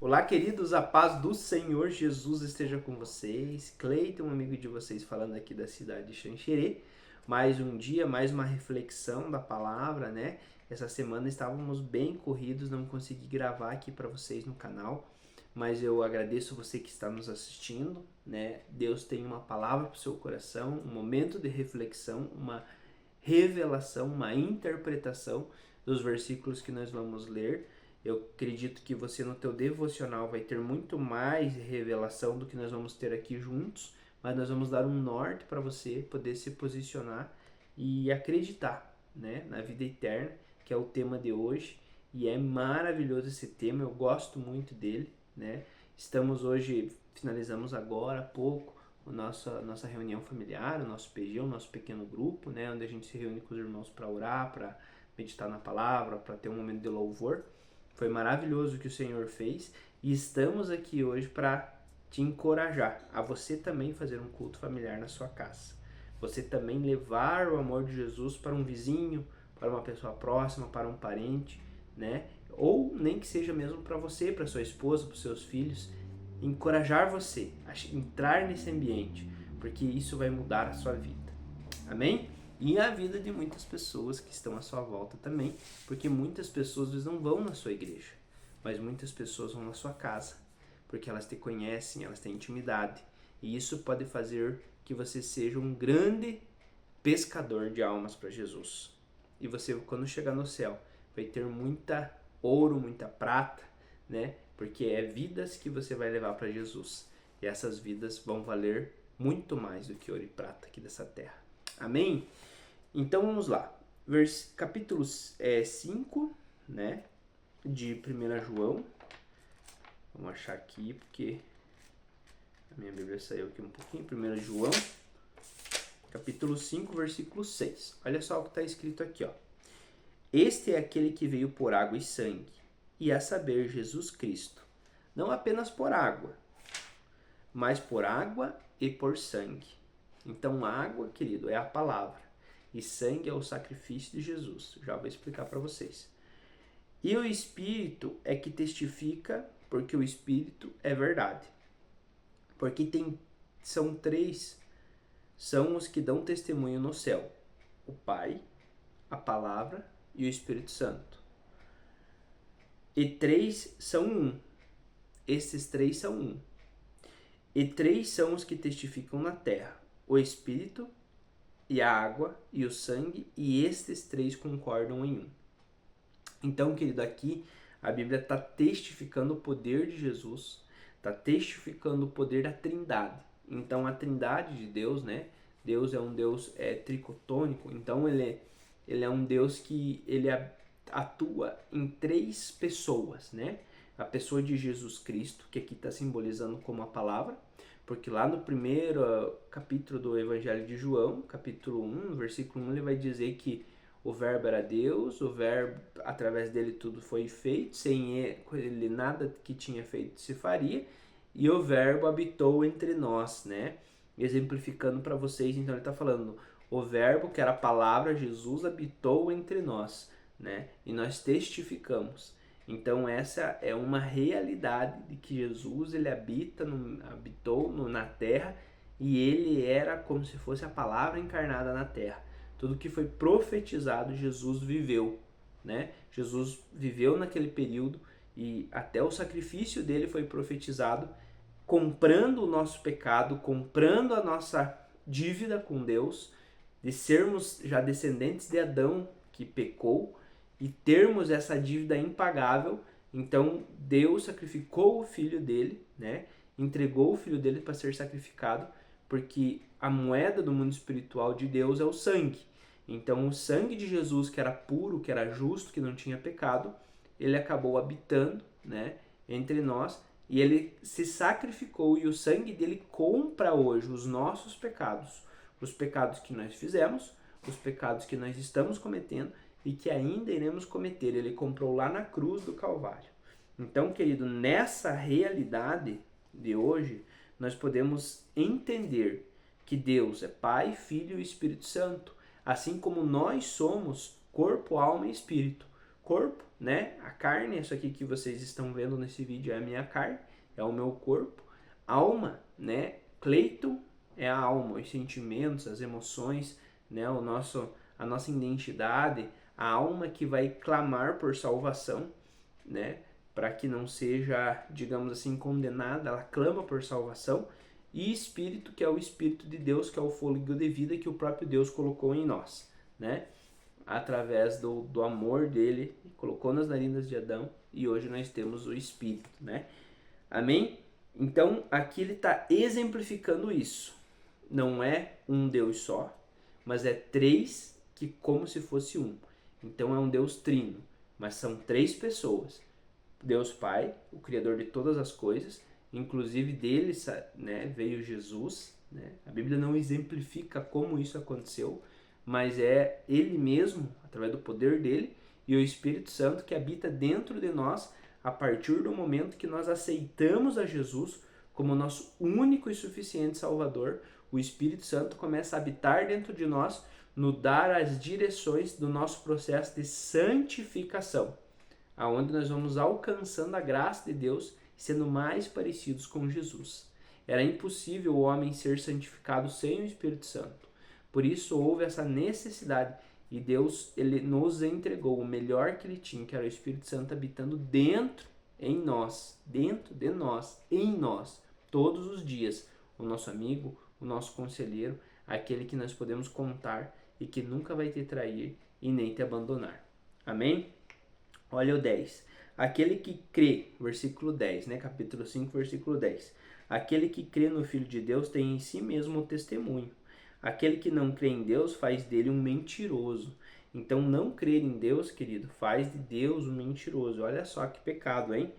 Olá, queridos, a paz do Senhor Jesus esteja com vocês. Cleiton, um amigo de vocês, falando aqui da cidade de Xanxerê. Mais um dia, mais uma reflexão da palavra, né? Essa semana estávamos bem corridos, não consegui gravar aqui para vocês no canal, mas eu agradeço você que está nos assistindo, né? Deus tem uma palavra para o seu coração, um momento de reflexão, uma revelação, uma interpretação dos versículos que nós vamos ler. Eu acredito que você no teu devocional vai ter muito mais revelação do que nós vamos ter aqui juntos, mas nós vamos dar um norte para você poder se posicionar e acreditar, né, na vida eterna, que é o tema de hoje, e é maravilhoso esse tema, eu gosto muito dele, né? Finalizamos agora há pouco a nossa reunião familiar, o nosso PG, o nosso pequeno grupo, né, onde a gente se reúne com os irmãos para orar, para meditar na palavra, para ter um momento de louvor. Foi maravilhoso o que o Senhor fez e estamos aqui hoje para te encorajar a você também fazer um culto familiar na sua casa. Você também levar o amor de Jesus para um vizinho, para uma pessoa próxima, para um parente, né? Ou nem que seja mesmo para você, para sua esposa, para os seus filhos. Encorajar você a entrar nesse ambiente, porque isso vai mudar a sua vida. Amém? E a vida de muitas pessoas que estão à sua volta também, porque muitas pessoas às vezes não vão na sua igreja, mas muitas pessoas vão na sua casa, porque elas te conhecem, elas têm intimidade, e isso pode fazer que você seja um grande pescador de almas para Jesus. E você, quando chegar no céu, vai ter muita ouro, muita prata, né? Porque é vidas que você vai levar para Jesus. E essas vidas vão valer muito mais do que ouro e prata aqui dessa terra. Amém? Então vamos lá, capítulo 5, né, de 1 João, vamos achar aqui porque a minha Bíblia saiu aqui um pouquinho, 1 João, capítulo 5, versículo 6, olha só o que está escrito aqui, ó. Este é aquele que veio por água e sangue, e a saber, Jesus Cristo, não apenas por água, mas por água e por sangue. Então água, querido, é a palavra. E sangue é o sacrifício de Jesus. Já vou explicar para vocês. E o Espírito é que testifica, porque o Espírito é verdade. Porque são três, são os que dão testemunho no céu: o Pai, a Palavra e o Espírito Santo. E três são um. Esses três são um. E três são os que testificam na terra: o Espírito, e a água e o sangue, e estes três concordam em um. Então, querido, aqui a Bíblia está testificando o poder de Jesus, está testificando o poder da Trindade. Então, a Trindade de Deus, né? Deus é um Deus tricotônico, então ele é um Deus que ele atua em três pessoas, né? A pessoa de Jesus Cristo, que aqui está simbolizando como a palavra, porque lá no primeiro capítulo do Evangelho de João, capítulo 1, versículo 1, ele vai dizer que o verbo era Deus, o verbo, através dele tudo foi feito, sem ele nada que tinha feito se faria, e o verbo habitou entre nós, né? Exemplificando para vocês, então ele está falando, o verbo, que era a palavra, Jesus, habitou entre nós, né? E nós testificamos. Então essa é uma realidade de que Jesus ele habitou na terra, e ele era como se fosse a palavra encarnada na terra. Tudo que foi profetizado, Jesus viveu, né? Jesus viveu naquele período e até o sacrifício dele foi profetizado, comprando o nosso pecado, comprando a nossa dívida com Deus, de sermos já descendentes de Adão que pecou, e termos essa dívida impagável. Então Deus sacrificou o filho dele, né? Entregou o filho dele para ser sacrificado, porque a moeda do mundo espiritual de Deus é o sangue. Então o sangue de Jesus, que era puro, que era justo, que não tinha pecado, ele acabou habitando, né, entre nós, e ele se sacrificou, e o sangue dele compra hoje os nossos pecados, os pecados que nós fizemos, os pecados que nós estamos cometendo e que ainda iremos cometer. Ele comprou lá na cruz do Calvário. Então, querido, nessa realidade de hoje, nós podemos entender que Deus é Pai, Filho e Espírito Santo, assim como nós somos corpo, alma e espírito, corpo, né? A carne, isso aqui que vocês estão vendo nesse vídeo é a minha carne, é o meu corpo. Alma, né? Cleiton é a alma, os sentimentos, as emoções, né? A nossa identidade, a alma que vai clamar por salvação, né? Para que não seja, digamos assim, condenada, ela clama por salvação. E espírito, que é o Espírito de Deus, que é o fôlego de vida que o próprio Deus colocou em nós, né? Através do amor dele, colocou nas narinas de Adão, e hoje nós temos o Espírito, né? Amém? Então, aqui ele está exemplificando isso. Não é um Deus só, mas é três que como se fosse um. Então é um Deus trino, mas são três pessoas. Deus Pai, o Criador de todas as coisas, inclusive dele, né, veio Jesus, né? A Bíblia não exemplifica como isso aconteceu, mas é ele mesmo, através do poder dele, e o Espírito Santo que habita dentro de nós a partir do momento que nós aceitamos a Jesus como nosso único e suficiente Salvador. O Espírito Santo começa a habitar dentro de nós, nos dar as direções do nosso processo de santificação, aonde nós vamos alcançando a graça de Deus, sendo mais parecidos com Jesus. Era impossível o homem ser santificado sem o Espírito Santo. Por isso houve essa necessidade, e Deus, ele nos entregou o melhor que ele tinha, que era o Espírito Santo habitando dentro em nós, dentro de nós, em nós, todos os dias. O nosso amigo, o nosso conselheiro, aquele que nós podemos contar e que nunca vai te trair e nem te abandonar. Amém? Olha o 10. Aquele que crê, versículo 10, né? Capítulo 5, versículo 10. Aquele que crê no Filho de Deus tem em si mesmo o testemunho. Aquele que não crê em Deus faz dele um mentiroso. Então, não crer em Deus, querido, faz de Deus um mentiroso. Olha só que pecado, hein?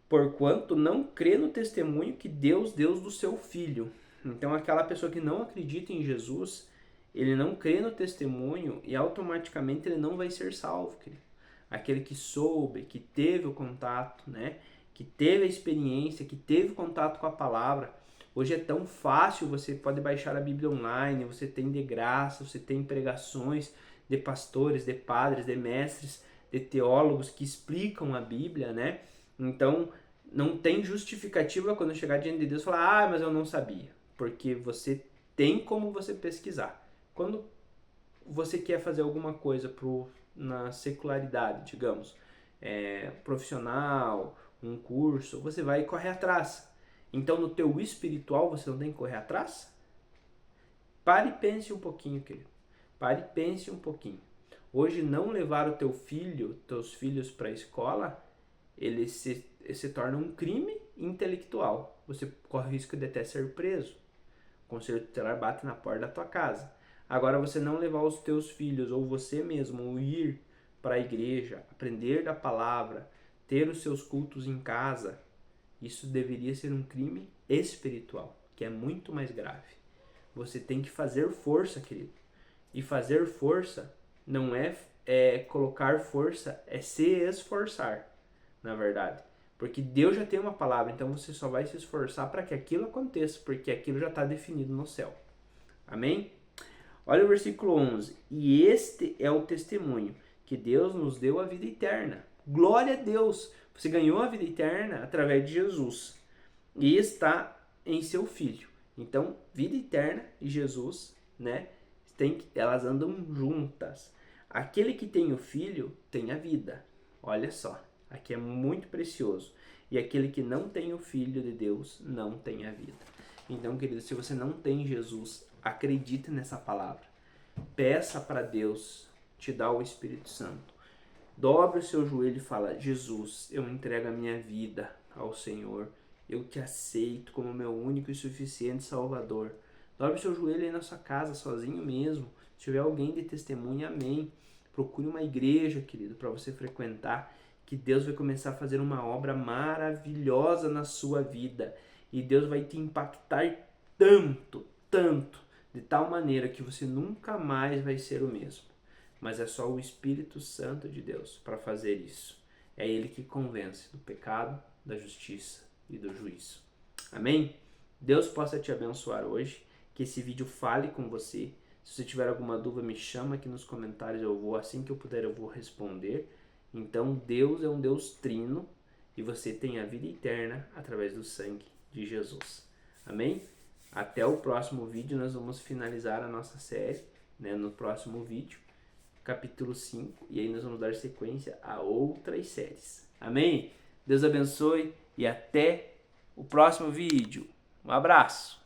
Porquanto não crê no testemunho que Deus deu do seu Filho. Então, aquela pessoa que não acredita em Jesus, ele não crê no testemunho e automaticamente ele não vai ser salvo, querido. Aquele que soube, que teve o contato, né? Que teve a experiência, que teve contato com a palavra. Hoje é tão fácil, você pode baixar a Bíblia online, você tem de graça, você tem pregações de pastores, de padres, de mestres, de teólogos que explicam a Bíblia, né? Então, não tem justificativa quando chegar diante de Deus e falar, mas eu não sabia. Porque você tem como você pesquisar. Quando você quer fazer alguma coisa na secularidade, digamos, profissional, um curso, você vai correr atrás. Então, no teu espiritual, você não tem que correr atrás? Pare e pense um pouquinho, querido. Pare e pense um pouquinho. Hoje, não levar o teus filhos para a escola, ele se torna um crime intelectual. Você corre o risco de até ser preso. O conselho tutelar bate na porta da tua casa. Agora, você não levar os teus filhos ou você mesmo ir para a igreja, aprender da palavra, ter os seus cultos em casa, isso deveria ser um crime espiritual, que é muito mais grave. Você tem que fazer força, querido. E fazer força não é colocar força, é se esforçar, na verdade. Porque Deus já tem uma palavra, então você só vai se esforçar para que aquilo aconteça, porque aquilo já está definido no céu. Amém? Olha o versículo 11. E este é o testemunho, que Deus nos deu a vida eterna. Glória a Deus! Você ganhou a vida eterna através de Jesus. E está em seu Filho. Então, vida eterna e Jesus, né? Elas andam juntas. Aquele que tem o Filho tem a vida. Olha só, aqui é muito precioso. E aquele que não tem o Filho de Deus não tem a vida. Então, querido, se você não tem Jesus, acredite nessa palavra. Peça para Deus te dar o Espírito Santo. Dobre o seu joelho e fala, Jesus, eu entrego a minha vida ao Senhor. Eu te aceito como meu único e suficiente Salvador. Dobre o seu joelho aí na sua casa, sozinho mesmo. Se tiver alguém de testemunha, amém. Procure uma igreja, querido, para você frequentar, que Deus vai começar a fazer uma obra maravilhosa na sua vida. E Deus vai te impactar tanto, tanto, de tal maneira que você nunca mais vai ser o mesmo. Mas é só o Espírito Santo de Deus para fazer isso. É Ele que convence do pecado, da justiça e do juízo. Amém? Deus possa te abençoar hoje, que esse vídeo fale com você. Se você tiver alguma dúvida, me chama aqui nos comentários, assim que eu puder eu vou responder. Então Deus é um Deus trino e você tem a vida eterna através do sangue de Jesus. Amém? Até o próximo vídeo, nós vamos finalizar a nossa série, né, no próximo vídeo, capítulo 5, e aí nós vamos dar sequência a outras séries. Amém? Deus abençoe e até o próximo vídeo. Um abraço!